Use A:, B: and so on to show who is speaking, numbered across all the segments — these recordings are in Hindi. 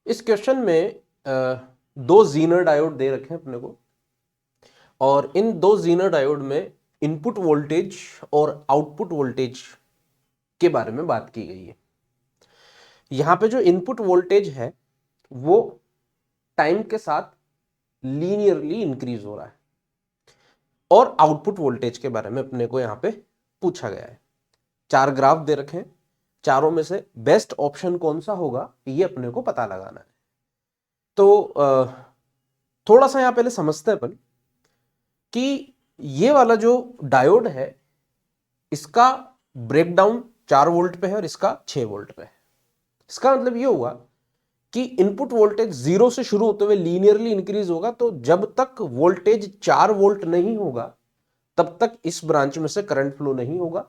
A: इस क्वेश्चन में दो जीनर डायोड दे रखे हैं अपने को, और इन दो जीनर डायोड में इनपुट वोल्टेज और आउटपुट वोल्टेज के बारे में बात की गई है। यहां पे जो इनपुट वोल्टेज है वो टाइम के साथ लीनियरली इंक्रीज हो रहा है, और आउटपुट वोल्टेज के बारे में अपने को यहां पे पूछा गया है। चार ग्राफ दे रखे हैं, चारों में से बेस्ट ऑप्शन कौन सा होगा ये अपने को पता लगाना है। तो थोड़ा सा यहां पहले समझते हैं अपन कि ये वाला जो डायोड है इसका ब्रेकडाउन 4 वोल्ट पे है और इसका 6 वोल्ट पे है। इसका मतलब ये हुआ कि इनपुट वोल्टेज 0 से शुरू होते हुए लीनियरली इंक्रीज होगा, तो जब तक वोल्टेज 4 वोल्ट नहीं होगा तब तक इस ब्रांच में से करंट फ्लो नहीं होगा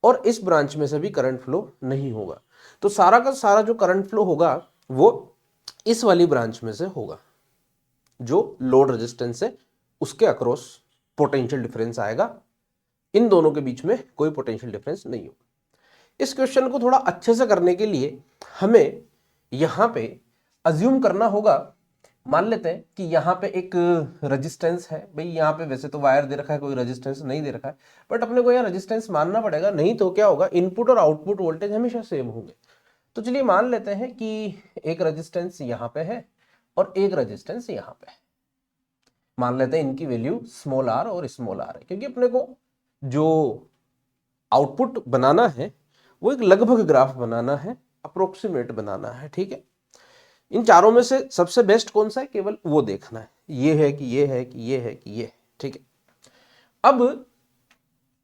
A: और इस ब्रांच में से भी करंट फ्लो नहीं होगा। तो सारा का सारा जो करंट फ्लो होगा वो इस वाली ब्रांच में से होगा जो लोड रेजिस्टेंस है उसके अक्रॉस पोटेंशियल डिफरेंस आएगा। इन दोनों के बीच में कोई पोटेंशियल डिफरेंस नहीं होगा। इस क्वेश्चन को थोड़ा अच्छे से करने के लिए हमें यहां पे अज्यूम करना होगा। मान लेते हैं कि यहां पे एक रेजिस्टेंस है। भाई यहां पे वैसे तो वायर दे रखा है, कोई रेजिस्टेंस नहीं दे रखा है, बट अपने को यहां रेजिस्टेंस मानना पड़ेगा, नहीं तो क्या होगा, इनपुट और आउटपुट वोल्टेज हमेशा सेम होंगे। तो चलिए मान लेते हैं कि एक रेजिस्टेंस यहां पे है और एक रेजिस्टेंस यहां पे है। मान लेते हैं इनकी वैल्यू स्मॉल आर और स्मॉल आर है, क्योंकि अपने को जो आउटपुट बनाना है वो एक लगभग ग्राफ बनाना है, अप्रोक्सीमेट बनाना है। ठीक है, इन चारों में से सबसे बेस्ट कौन सा है केवल वो देखना है, ये है कि ये है कि ये है कि ये है। ठीक है, अब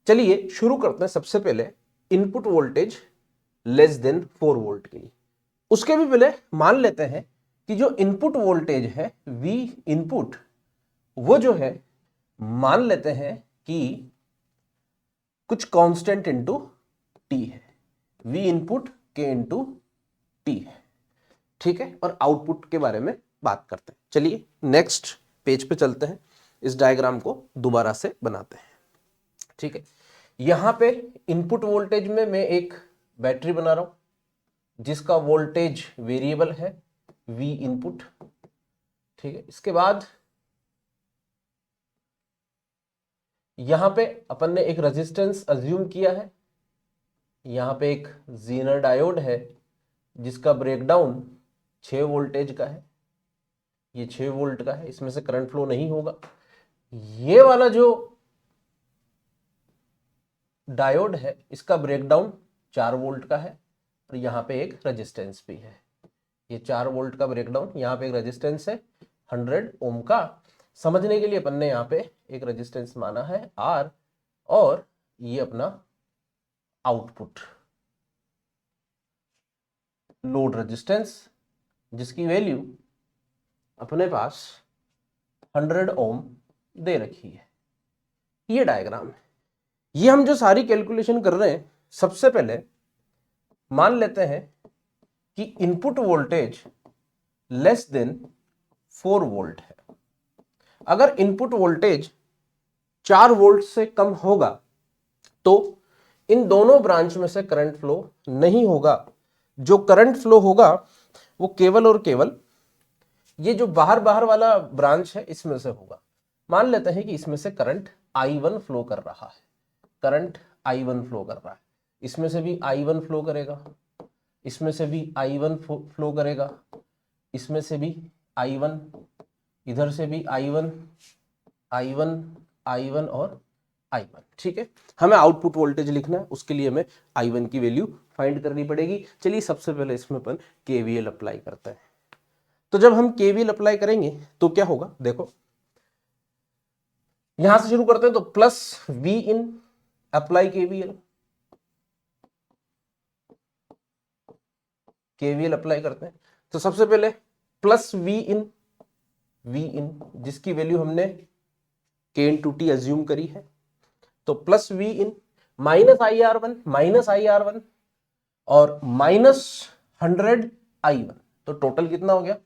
A: चलिए शुरू करते हैं। सबसे पहले input voltage less than 4 volt के लिए। उसके भी पहले मान लेते हैं कि जो इनपुट वोल्टेज है V इनपुट, वो जो है मान लेते हैं कि कुछ कांस्टेंट इनटू टी है। V इनपुट के इनटू टी है। ठीक है, और आउटपुट के बारे में बात करते हैं। चलिए नेक्स्ट पेज पे चलते हैं, इस डायग्राम को दोबारा से बनाते हैं। ठीक है, यहां पे इनपुट वोल्टेज में मैं एक बैटरी बना रहा हूं जिसका वोल्टेज वेरिएबल है V इनपुट। ठीक है, इसके बाद यहां पे अपन ने एक रेजिस्टेंस अज्यूम किया है। यहां पे एक जीनर डायोड है जिसका ब्रेकडाउन 6 वोल्टेज का है, ये 6 वोल्ट का है, इसमें से करंट फ्लो नहीं होगा। ये वाला जो डायोड है इसका ब्रेकडाउन 4 वोल्ट का है और यहां पे एक रेजिस्टेंस भी है। ये 4 वोल्ट का ब्रेकडाउन, यहां पे एक रेजिस्टेंस है 100 ओम का। समझने के लिए अपन ने यहां पे एक रेजिस्टेंस माना है R, और ये अपना आउटपुट लोड रेजिस्टेंस जिसकी वैल्यू अपने पास 100 ओम दे रखी है। ये डायग्राम है। ये हम जो सारी कैलकुलेशन कर रहे हैं, सबसे पहले मान लेते हैं कि input voltage less than 4 volt है। अगर इनपुट वोल्टेज 4 वोल्ट से कम होगा तो इन दोनों ब्रांच में से करंट फ्लो नहीं होगा। जो करंट फ्लो होगा वो केवल और केवल ये जो बाहर बाहर वाला ब्रांच है इसमें से होगा। मान लेते हैं कि इसमें से करंट I1 फ्लो कर रहा है, करंट I1 फ्लो कर रहा है, इसमें से भी I1 फ्लो करेगा, इसमें से भी I1 फ्लो करेगा, इसमें से भी I1, इधर से भी I1, I1, I1 और I1। ठीक है, हमें आउटपुट वोल्टेज लिखना है, उसके लिए हमें I1 की वैल्यू फाइंड करनी पड़ेगी। चलिए सबसे पहले इसमें अपन KVL अप्लाई करते हैं। तो जब हम KVL अप्लाई करेंगे तो क्या होगा, देखो यहां से शुरू करते हैं। तो प्लस V इन अप्लाई KVL, KVL अप्लाई करते हैं। तो सबसे पहले प्लस V इन जिसकी वैल्यू हमने K इंटू टी एज्यूम करी है, तो plus V in minus I R one और माइनस 100 I1। तो टोटल कितना हो गया,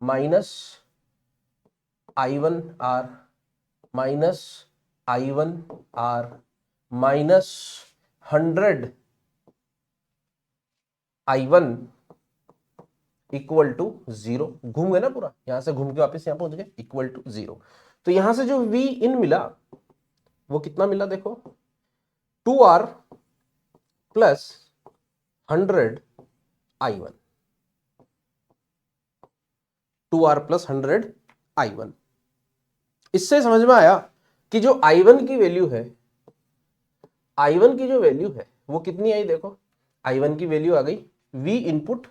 A: minus I1 R minus I1 R minus 100 I1 equal to 0, घूम गए ना पूरा, यहां से घूम के वापस यहां पहुंच गए, इक्वल टू 0। तो यहां से जो V इन मिला वो कितना मिला देखो, 2R plus 100I1, 2R plus 100I1। इससे समझ में आया कि जो I1 की वैल्यू है, I1 की जो वैल्यू है वो कितनी आई देखो, I1 की वैल्यू आ गई V input,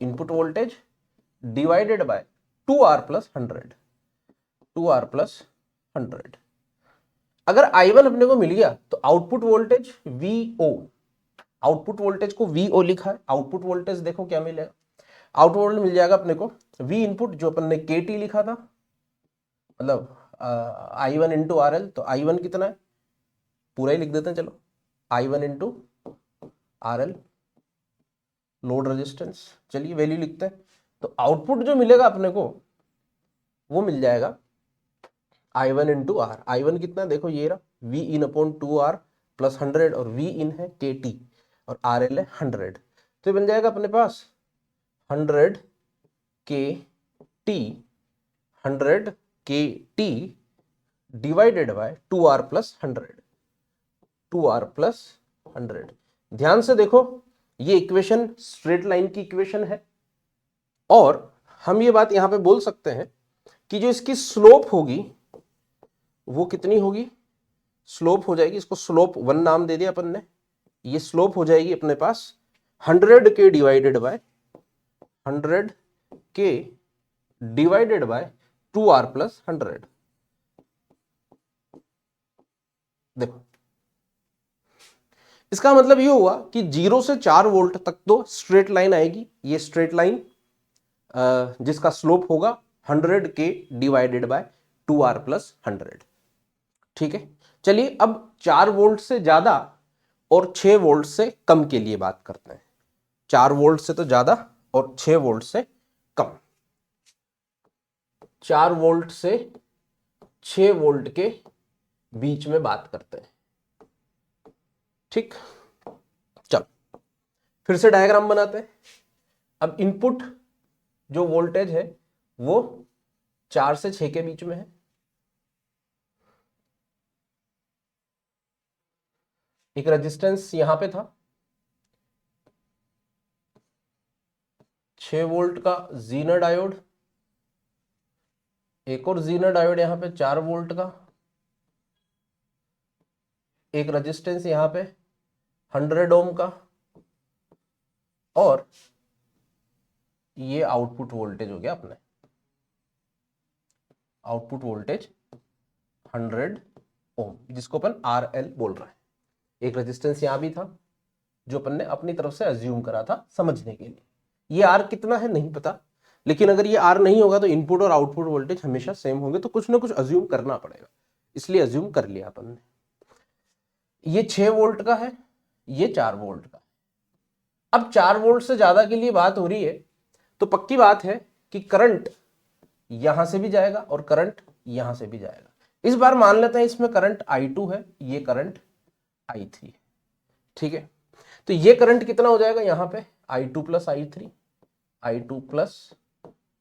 A: input voltage divided by 2R plus 100, 2R plus 100। अगर I1 अपने को मिल गया तो output voltage VO, output voltage को VO लिखा है, आउटपुट वोल्टेज देखो क्या मिलेगा, आउटपुट वोल्टेज मिल जाएगा अपने को V इनपुट जो अपन ने KT लिखा था, मतलब I1 इंटू RL, तो I1 कितना है पूरा ही लिख देते हैं, चलो I1 into RL load resistance, चलिए वैल्यू लिखते हैं। तो आउटपुट जो मिलेगा अपने को वो मिल जाएगा I1 इंटू R, I1 कितना देखो ये रहा V इन अपॉन 2R प्लस 100, और V इन है KT और RL है 100, तो ये बन जाएगा अपने पास 100 KT, 100 KT divided by 2R plus 100, 2R plus 100। ध्यान से देखो ये इक्वेशन स्ट्रेट लाइन की इक्वेशन है, और हम ये बात यहां पे बोल सकते हैं कि जो इसकी स्लोप होगी वो कितनी होगी, स्लोप हो जाएगी, इसको स्लोप 1 नाम दे दिया अपन ने, ये स्लोप हो जाएगी अपने पास 100 के डिवाइडेड बाय 100 के डिवाइडेड बाय 2R प्लस 100। देखो इसका मतलब ये हुआ कि 0 से 4 वोल्ट तक तो स्ट्रेट लाइन आएगी, ये स्ट्रेट लाइन जिसका स्लोप होगा 100 के डिवाइडेड बाय 2R प्लस 100। ठीक है, चलिए अब 4 वोल्ट से ज्यादा और 6 वोल्ट से कम के लिए बात करते हैं। 4 वोल्ट से तो ज्यादा और 6 वोल्ट से कम, 4 वोल्ट से 6 वोल्ट के बीच में बात करते हैं। ठीक, चलो फिर से डायग्राम बनाते हैं। अब इनपुट जो वोल्टेज है वो 4 से 6 के बीच में है, एक रेजिस्टेंस यहां पे था 6 वोल्ट का जीनर डायोड, एक और जीनर डायोड यहां पे 4 वोल्ट का, एक रेजिस्टेंस यहां पे 100 ओम का, और ये आउटपुट वोल्टेज हो गया अपने, आउटपुट वोल्टेज 100 ओम जिसको अपन RL बोल रहे हैं। एक रेजिस्टेंस यहां भी था जो अपन ने अपनी तरफ से अज्यूम करा था समझने के लिए, ये R कितना है नहीं पता, लेकिन अगर ये R नहीं होगा तो इनपुट और आउटपुट वोल्टेज हमेशा सेम होंगे, तो कुछ ना कुछ अज्यूम करना पड़ेगा, इसलिए अज्यूम कर लिया अपन ने। ये 6 वोल्ट का है, ये 4 वोल्ट का। अब 4 वोल्ट से ज्यादा के लिए बात हो रही है तो पक्की बात है कि करंट यहां से भी जाएगा और करंट यहां से भी जाएगा। इस बार मान लेते हैं इसमें करंट I2 है, ये करंट I3 है। ठीक है, तो ये करंट कितना हो जाएगा यहां पे I2 plus I3, I2 plus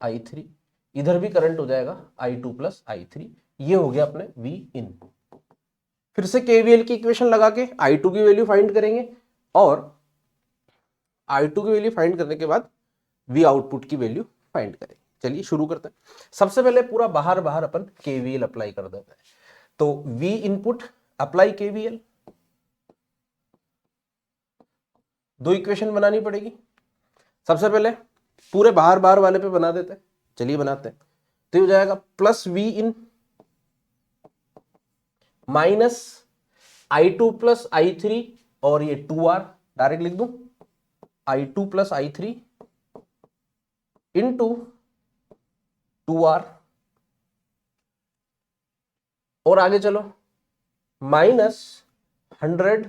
A: I3, इधर भी करंट हो जाएगा I2 प्लस I3, ये हो गया अपने V इन। फिर से KVL की इक्वेशन लगा के I2 की वैल्यू फाइंड करेंगे, और I2 की वैल्यू फाइंड करने के बाद V आउटपुट की वैल्यू फाइंड करेंगे। चलिए शुरू करते हैं। सबसे पहले पूरा बाहर बाहर अपन KVL अप्लाई कर देते हैं। तो V इनपुट अप्लाई KVL, दो इक्वेशन बनानी पड़ेगी। सबसे पहले पूरे बाहर बाहर वाले पे बना देते हैं, चलिए बनाते हैं। तो हो जाएगा plus V in minus I2 plus I3, और ये 2R डायरेक्ट लिख दूं, I2 plus I3 into 2R, और आगे चलो माइनस 100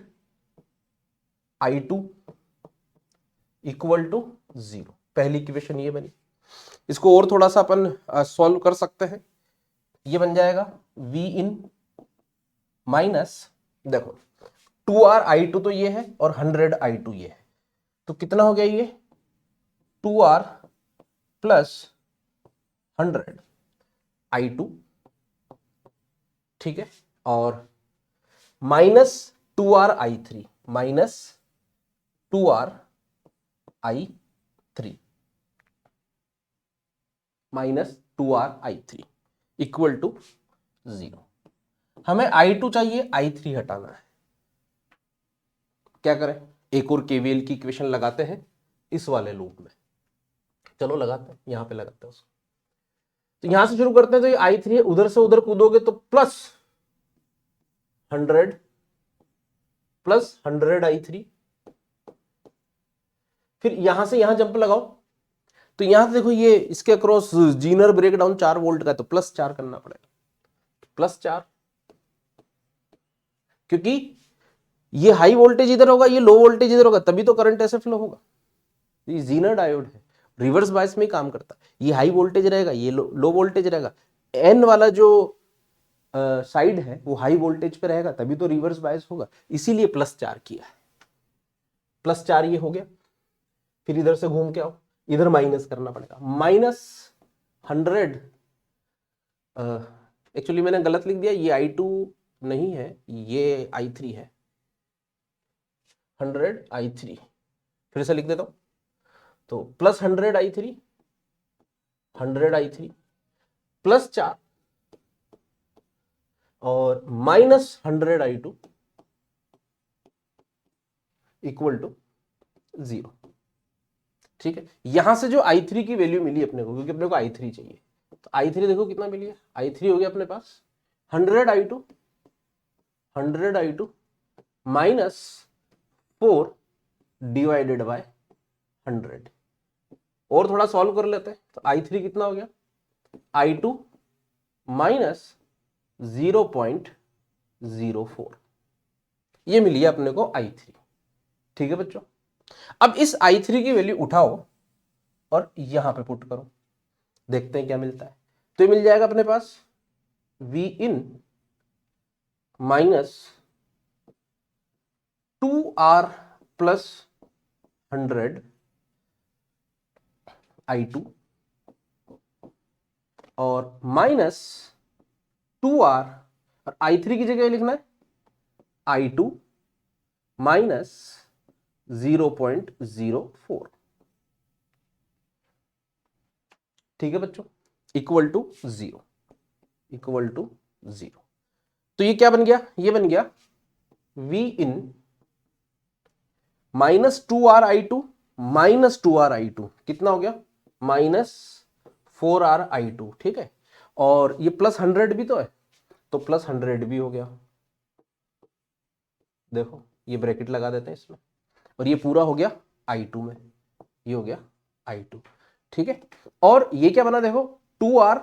A: I2 इक्वल टू 0। पहली इक्वेशन ये बनी। इसको और थोड़ा सा अपन सॉल्व कर सकते हैं। ये बन जाएगा V इन माइनस, देखो 2R I2 तो ये है और 100 I2 ये है, तो कितना हो गया ये 2R प्लस 100 I2, ठीक है, और minus 2R I3, minus 2RI3, minus 2RI3 equal to 0। हमें I2 चाहिए, I3 हटाना है। क्या करें? एक और KVL की इक्वेशन लगाते हैं इस वाले लूप में। चलो लगाते हैं, यहां पे लगाते हैं उसको। तो यहां से शुरू करते हैं। तो ये I3 है, उधर से उधर कूदोगे तो प्लस 100 प्लस 100I3, फिर यहां से यहां जंप लगाओ। तो यहां से देखो ये इसके अक्रॉस जीनर ब्रेकडाउन 4 वोल्ट का है, तो प्लस 4 करना पड़ेगा, प्लस 4, क्योंकि ये हाई वोल्टेज इधर होगा, ये लो वोल्टेज इधर होगा, तभी तो करंट ऐसे फ्लो होगा। ये जीनर डायोड है, रिवर्स बायस में ही काम करता है। ये हाई वोल्टेज रहेगा, ये लो वोल्टेज रहेगा। एन वाला जो साइड है वो हाई वोल्टेज पे रहेगा, तभी तो रिवर्स बायस होगा, इसीलिए प्लस 4 किया है। प्लस 4 ये हो गया। फिर इधर से घूम के आओ, इधर माइनस करना पड़ेगा, माइनस 100। एक्चुअली मैंने गलत लिख दिया, ये I2 नहीं है, ये I3 है। 100I3 फिर से लिख देता हूं। तो प्लस 100I3, 100I3 प्लस 4 और माइनस 100I2 इक्वल टू 0। ठीक है, यहां से जो I3 की वैल्यू मिली अपने को, क्योंकि अपने को I3 चाहिए, तो I3 देखो कितना मिली है। I3 हो गया अपने पास 100I2, 100I2 minus 4 divided by 100। और थोड़ा सॉल्व कर लेते हैं। तो I3 कितना हो गया, I2 माइनस 0.04, ये मिली है अपने को I3। ठीक है बच्चों, अब इस I3 की वैल्यू उठाओ और यहां पे पुट करो, देखते हैं क्या मिलता है। तो ये मिल जाएगा अपने पास V in minus 2R plus 100 I2 और माइनस 2R, और I3 की जगह लिखना है I2 माइनस 0.04। ठीक है बच्चों, इक्वल टू 0, इक्वल टू 0। तो ये क्या बन गया, ये बन गया V in minus 2RI2 minus 2RI2 कितना हो गया, माइनस 4RI2। ठीक है, और ये प्लस 100 भी तो है, तो प्लस 100 भी हो गया। देखो ये ब्रैकेट लगा देते हैं इसमें, और ये पूरा हो गया I2 में, ये हो गया I2। ठीक है, और ये क्या बना देखो 2R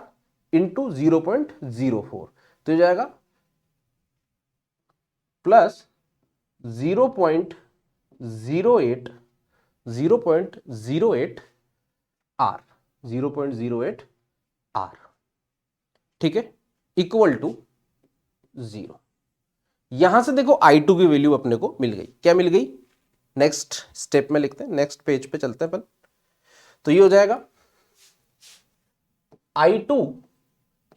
A: इंटू 0.04, तो ये जाएगा प्लस 0.08 R, 0.08 R। ठीक है, इक्वल टू 0। यहां से देखो I2 की वैल्यू अपने को मिल गई। क्या मिल गई, नेक्स्ट स्टेप में लिखते हैं, नेक्स्ट पेज पे चलते हैं अपन। तो ये हो जाएगा I2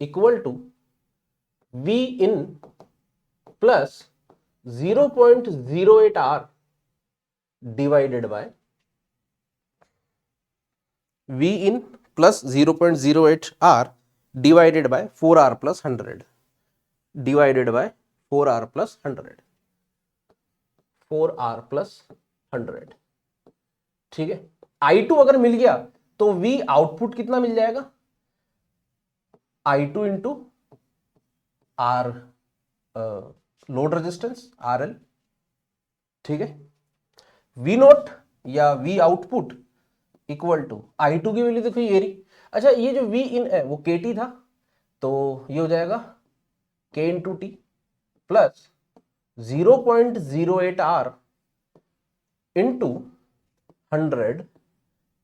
A: equal to V in plus 0.08 R divided by V in plus 0.08 R divided by 4R plus 100, divided by 4R plus 100, 4R plus 100। ठीक है, I2 अगर मिल गया तो V आउटपुट कितना मिल जाएगा, I2 into R load resistance RL। ठीक है, V नोट या V output equal to I2 की वैल्यू देखो ये रही। अच्छा, ये जो V इन है वो KT था, तो ये हो जाएगा K into T plus 0.08 R into 100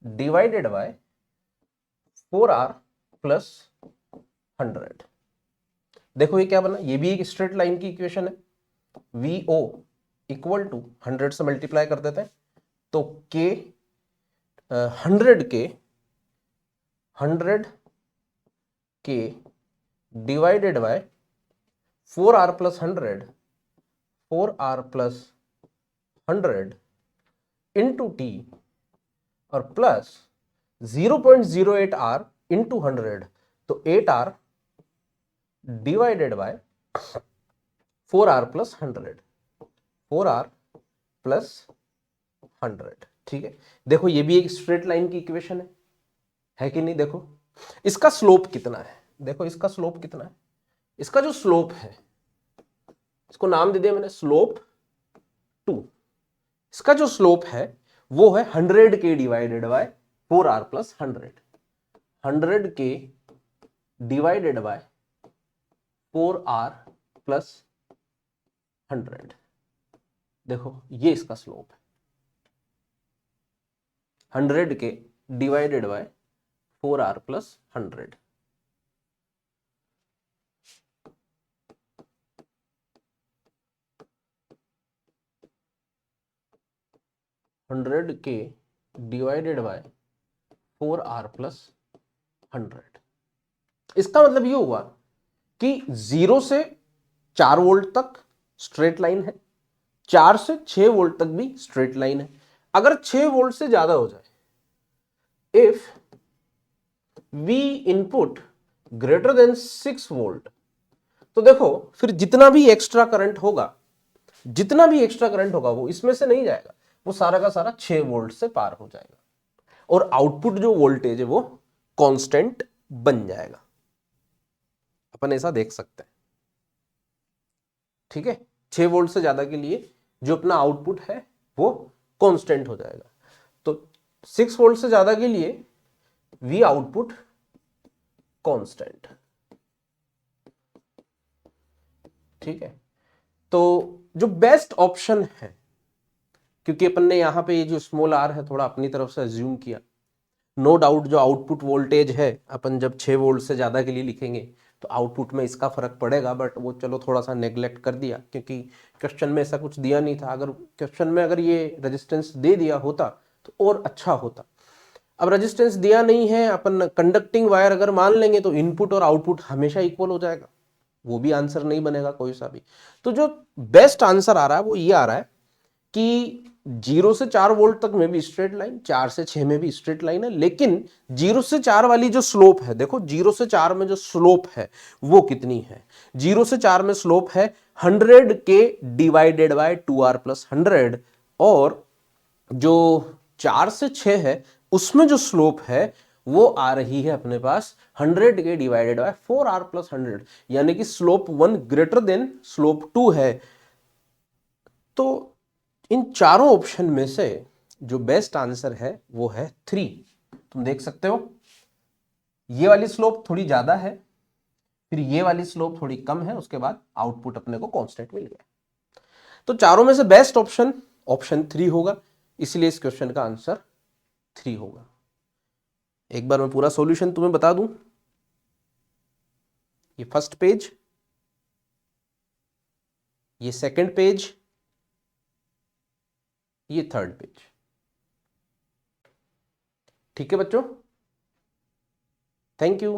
A: divided by 4R plus 100। देखो ये क्या बना, ये भी एक स्ट्रेट लाइन की इक्वेशन है। VO इक्वल टू 100 से मल्टीप्लाई कर देते हैं, तो K 100 के 100 के divided by 4r plus 100, 4r plus 100 into T और प्लस 0.08r इंटू 100, तो 8r divided by 4r plus 100, 4r plus 100। ठीक है, देखो ये भी एक स्ट्रेट लाइन की इक्वेशन है कि नहीं? देखो इसका स्लोप कितना है, देखो इसका स्लोप कितना है, इसका जो स्लोप है, इसको नाम दे दिया मैंने स्लोप 2। इसका जो स्लोप है वो है 100 के डिवाइडेड बाय 4r प्लस 100, 100 के डिवाइडेड बाय 4r प्लस 100। देखो ये इसका स्लोप है, 100 के divided by 4r plus 100। Hundred के डिवाइडेड बाय 4r प्लस 100। इसका मतलब ये हुआ कि 0 से 4 वोल्ट तक स्ट्रेट लाइन है, 4 से 6 वोल्ट तक भी स्ट्रेट लाइन है। अगर 6 वोल्ट से ज्यादा हो जाए, if V input greater than 6 volt, तो देखो फिर जितना भी एक्स्ट्रा करंट होगा, जितना भी एक्स्ट्रा करंट होगा वो इसमें से नहीं जाएगा, वो सारा का सारा 6 वोल्ट से पार हो जाएगा और आउटपुट जो वोल्टेज है वो कांस्टेंट बन जाएगा। अपन ऐसा देख सकते हैं। ठीक है, 6 वोल्ट से ज्यादा के लिए जो अपना आउटपुट है वो कांस्टेंट हो जाएगा। तो 6 वोल्ट से ज्यादा के लिए V आउटपुट कांस्टेंट। ठीक है, तो जो बेस्ट ऑप्शन है, क्योंकि अपन ने यहां पे ये जो स्मॉल r है थोड़ा अपनी तरफ से अज्यूम किया, नो डाउट जो आउटपुट वोल्टेज है अपन जब 6 वोल्ट से ज्यादा के लिए लिखेंगे तो आउटपुट में इसका फर्क पड़ेगा, बट वो चलो थोड़ा सा नेग्लेक्ट कर दिया क्योंकि क्वेश्चन में ऐसा कुछ दिया नहीं था। अगर क्वेश्चन में अगर ये रेजिस्टेंस दे दिया होता तो और अच्छा होता। अब रेजिस्टेंस दिया नहीं है, अपन कंडक्टिंग वायर अगर मान लेंगे तो इनपुट और आउटपुट हमेशा इक्वल हो जाएगा, वो भी आंसर नहीं बनेगा कोई सा भी। तो जो बेस्ट आंसर आ रहा है वो ये आ रहा है कि 0 से 4 वोल्ट तक में भी स्ट्रेट लाइन, 4 से 6 में भी स्ट्रेट लाइन है, लेकिन 0 से 4 वाली जो स्लोप है, देखो 0 से 4 में जो स्लोप है वो कितनी है? 0 से 4 में स्लोप है 100 के डिवाइडेड बाय 2r प्लस 100, और जो 4 से 6 है उसमें जो स्लोप है वो आ रही है अपने पास 100 के डिवाइडेड बाय 4r प्लस 100, यानी कि स्लोप 1 ग्रेटर देन स्लोप 2 है। तो इन चारों ऑप्शन में से जो बेस्ट आंसर है वो है 3। तुम देख सकते हो ये वाली स्लोप थोड़ी ज्यादा है, फिर ये वाली स्लोप थोड़ी कम है, उसके बाद आउटपुट अपने को कांस्टेंट मिल गया। तो चारों में से बेस्ट ऑप्शन ऑप्शन 3 होगा, इसलिए इस क्वेश्चन का आंसर 3 होगा। एक बार मैं पूरा सॉल्यूशन तुम्हें बता दूं। ये फर्स्ट पेज, ये सेकंड पेज, ये थर्ड पेज। ठीक है बच्चों, थैंक यू।